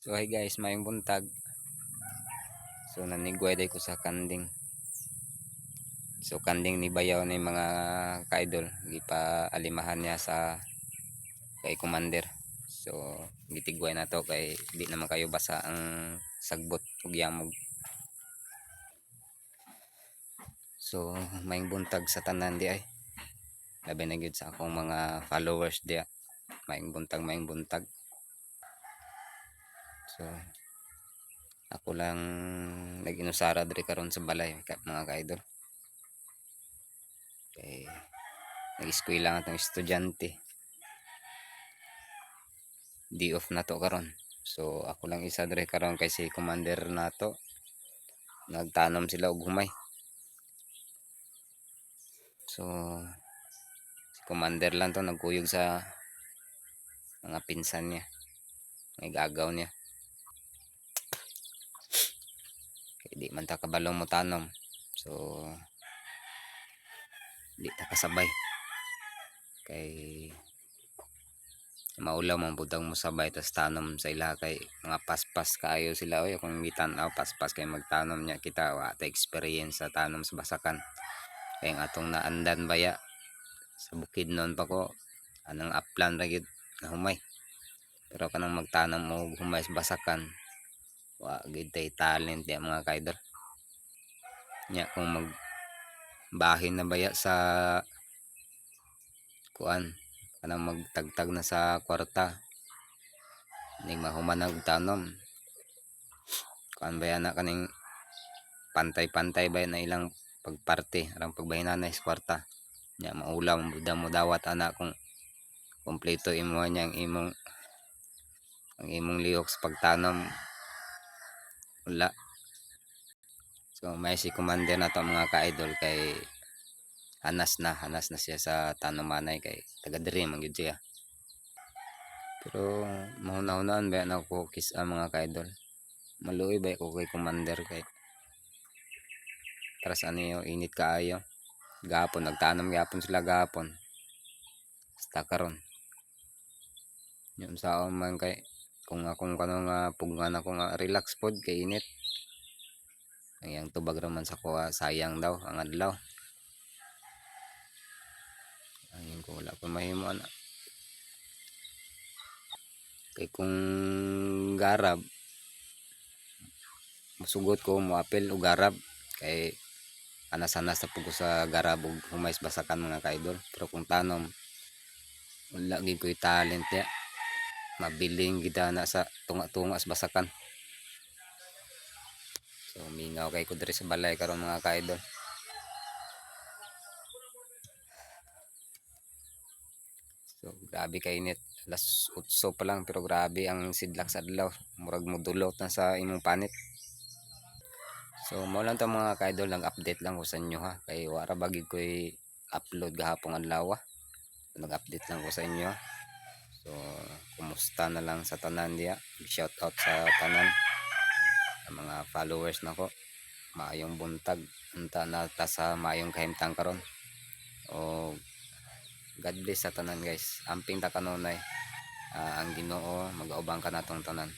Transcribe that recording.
So hi guys, mayong buntag. So nanigway day ko sa kanding. So kanding ni bayaw ni mga kaidol, gipa alimahan niya sa kay commander. So gitigway na to kay di naman kayo basa ang sagbot ug yamog. So mayong buntag sa tanan di ay. Labi na gyud sa akong mga followers dia. Mayong buntag. So ako lang nag-inusara diri karon sa balay mga kaidol. Kay nag-eskwela nga tong estudyante. Di off na to karon. So ako lang isa diri karon kay si commander nato nagtanom sila og humay. So si commander lang to nagkuyog sa mga pinsan niya, may gagaw niya. Kay di man ta kabalong mo tanom. So di ta kasabay. Kay maulaw man budang mo sabay tas tanom sa ila kay mga paspas kaayo sila oy kung gitan-aw paspas kay magtanom niya kita wa ta experience sa tanom sa basakan. Kay ang atong naandan baya sa bukid noon pa ko anang upland ra gyud na humay. Pero kanang magtanom mo humay sa basakan wa gyud tay talent ya mga kaidol. Nya kung magbahin na baya sa kuan kanang magtagtag na sa kwarta ning mahuman og tanom kuan baya na kaning pantay-pantay ba na ilang pagparte arang pagbahinanay sa kwarta nya maulaw budang mo dawat ana kung kompleto imo nya ang imong lihok sa pagtanom wala. So may si commander na to mga ka-idol kay hanas na siya sa tanomanay kay taga diri man gyud siya. Pero mahuna-hunaan ba na ko kis mga ka-idol. Maluoy ba ko kay commander kay tras ano init kaayo. Gapon nagtanom gapon sila gapon. Basta karon. Yung sa man kay kung akong kanong pugngan ako nga relax pod kay init. Ang tubag raman sa kuha sayang daw ang adlaw. Ayun ko wala pa mahimo ana. Kay kung garab musugot ko moapil og garab kay anas-anas na pug ko sa garab ug humay sa basakan mga kaidol. Pero kung tanom wala gid ko'y talent ya. Mabiling gid ana sa tunga-tunga sa basakan. So mingaw kay ko diri sa balay karon mga kaidol. So grabe kay init. Alas 8 pa lang pero grabe ang sidlak sa adlaw. Murag modulot na sa imong panit. So mo lang to mga kaidol nag-update lang ko sa inyo ha. Kay wara ba gid ko'y upload gahapon adlaw. Nag-update lang ko sa inyo. So kumusta na lang sa tanan diya. Shout out sa tanan. Sa mga followers nako. Maayong buntag unta na ta sa maayong kahimtang karon. O God bless sa tanan guys. Amping ta kanunay. Ang Ginoo magaubang ka natong tanan.